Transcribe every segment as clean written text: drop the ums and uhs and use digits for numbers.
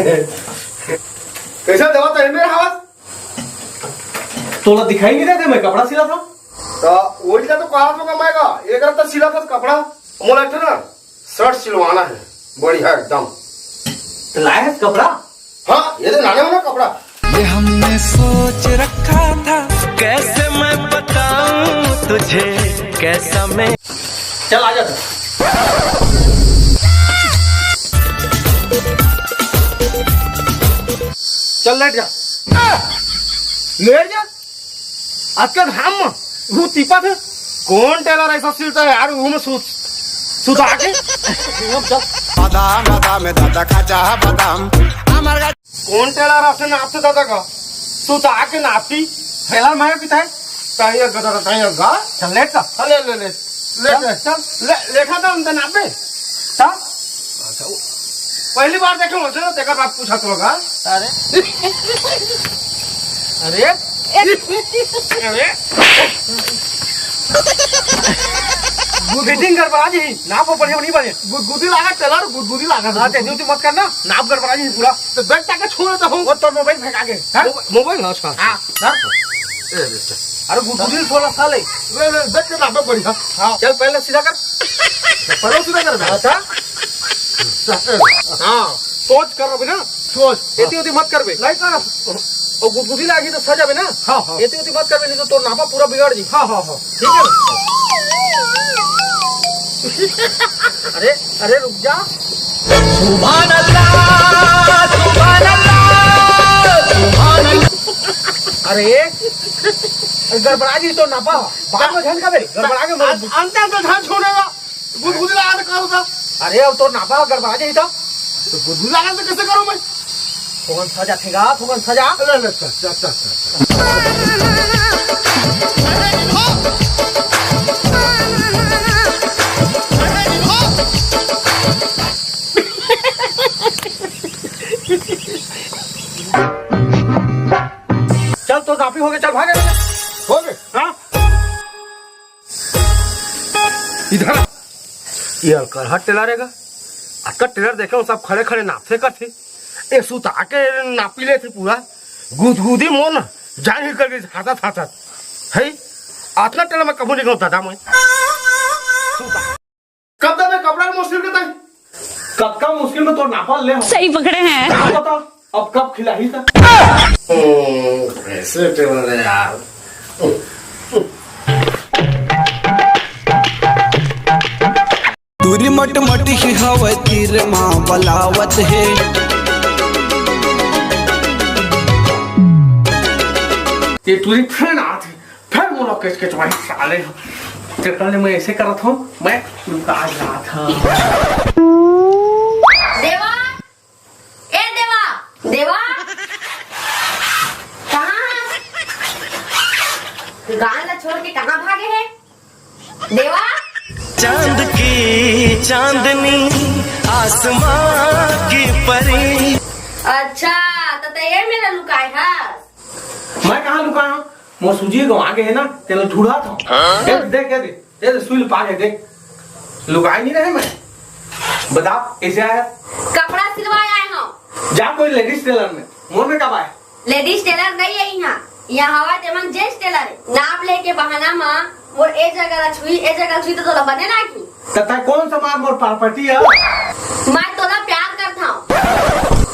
कैसा देवा था मेरे हवा तोला दिखाई नहीं देते मैं कपड़ा सिला था तो वही का तो कहा तो कमाएगा एक रात तो सिला था कपड़ा मोला ना शर्ट सिलवाना है बढ़िया एकदम लाया है कपड़ा। हाँ ये तो लाने वाला कपड़ा ये हमने सोच रखा था कैसे मैं बताऊं तुझे कैसा मैं। चल आ जा चल लेट जा आजकल हम वो तीपा थे कौन टेलर ऐसा सिलता है यार वो में सुता के बादाम बादाम दादा खाजा बादाम हमारा कौन टेलर आपसे नापते दादा का सुता के नापती टेलर मैं पिता है ताइया गदा ताइया गा चल लेट का ले ले ले ले चल ले लेखा था हम नापे चल। पहली बार देखे मुझे ना देखा बाप पूछा तो लगा अरे अरे अरे फिटिंग गड़बड़ा जी नाप बढ़िया नहीं बने गुदगुदी लागा टेलर गुदगुदी लागा हाँ तेजी मत करना नाप गड़बड़ा जी पूरा तो बैग टाके छोड़ देता हूँ वो तो मोबाइल फेंका के मोबाइल ना उसका हाँ अरे गुदगुदी थोड़ा सा ले ले ले देख के नापे बढ़िया हाँ चल पहले सीधा कर पहले सीधा कर दे अच्छा हाँ सोच कर रहे ना सोच एती उती मत करबे नहीं कर और गुदगुदी लागी तो सजाबे ना हाँ हाँ एती उती मत करबे नहीं तो तोर नापा पूरा बिगड़ जी हाँ हाँ हाँ ठीक है ना अरे अरे रुक जा सुभान अल्लाह सुभान अल्लाह सुभान अल्लाह। अरे गड़बड़ा जी तो नापा बाद में ध्यान करे गड़बड़ा के अंत तो ध्यान छोड़ेगा गुदगुदी लगा के करो था अरे अब तो नापा गड़बड़ा जी था तो गुदगुदी लगा के कैसे करूं मैं थोगन सजा थेगा थोगन सजा ले ले चल चल तो नापी हो गए चल भागे हो गए हाँ इधर ये करहट टेलर रहेगा आजकल टेलर देखे सब खड़े खड़े नापते करते ये सुता के नापी ले थे पूरा गुदगुदी मोन जान ही कर गई हाथा हाथा है आतना टेलर में कबू निकलता था मैं कब तक मैं कपड़ा मुश्किल के तक कब का मुश्किल में तो नापा ले सही पकड़े हैं। क्या पता अब कब खिला ही था ऐसे टेलर है यार दूरी मट मट ही हवा तीर माँ बलावत है ये तुझे फिर आते फिर मोला कैच कैच भाई साले तेरे कल मैं ऐसे कर रहा था मैं लुका रहा था देवा ए देवा देवा कहाँ गान ला छोड़ के कहाँ भागे है देवा चांद की चांदनी आसमां की परी। अच्छा तो ये मेरा लुकाए है मैं कहाँ लुकाया हूँ मैं सूजी गवा के है ना तेरे ढूंढा था देख देख सुई लुका के देख लुकाई नहीं रहे मैं बता कैसे आया कपड़ा सिलवाए आए हम जा कोई लेडीज टेलर में मोर में कब आया लेडीज टेलर नहीं है यहाँ हवा तेमन जेंट्स टेलर है नाप लेके बहाना माँ वो ए जगह छुई तो बने ना की तथा कौन सा मार मोर प्रॉपर्टी है मैं तोला प्यार करता हूँ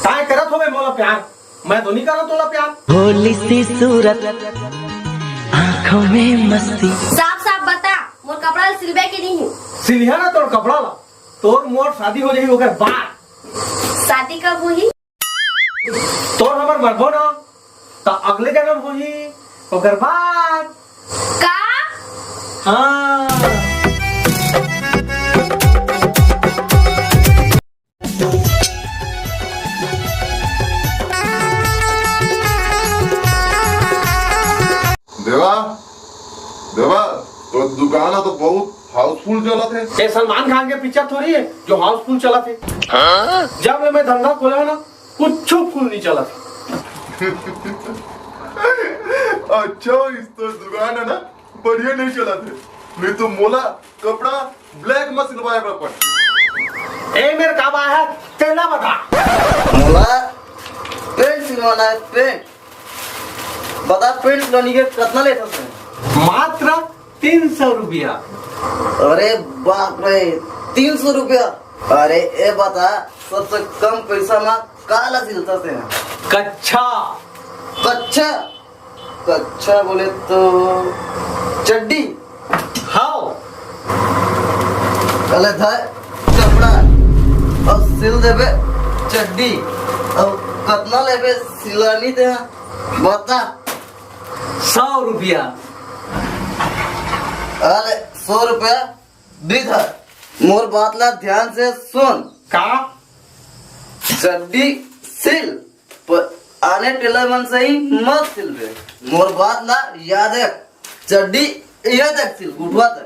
ताए करत हो मोला प्यार मैं तो नहीं करा तोला प्यार भोली सी सूरत आँखों में मस्ती। साफ साफ बता मोर कपड़ा सिलवे के नहीं हूँ सिलिया ना तोर कपड़ा ला तोर मोर शादी हो जाएगी ओकर बाद शादी कब हुई तोर हमर मरबो ना तो अगले जन्म होही ओकर बाद का हाँ देवा देवा तो दुकान तो बहुत हाउसफुल चला थे ये सलमान खान के पिक्चर थोड़ी है जो हाउसफुल चला थे जब मैं धंधा खोला ना कुछ फुल नहीं चला था अच्छा इस तो दुकान है ना बढ़िया नहीं चला थे नहीं तो मोला कपड़ा ब्लैक में सिलवाया पड़ ए मेरे काबा है तेरा बता मोला वाला है पेंट। बता पेंट सिलाने के कितना लेता है? मात्र 300 रुपया। अरे बाप रे 300 रुपया। अरे ए बता सबसे कम पैसा में काला सिलता से कच्छा। कच्छा कच्छा बोले तो चड्डी। हाँ पहले था कपड़ा और सिल देबे चड्डी और कितना लेबे सिलानी ते बता। 100 रुपया। अरे 100 रुपया बीधा। मोर बात ला ध्यान से सुन। का चड्डी सिल पर आने टेलर मन से ही मत सिल बे। मोर बात ला याद है चड्डी ये तक सिल उठवा तक।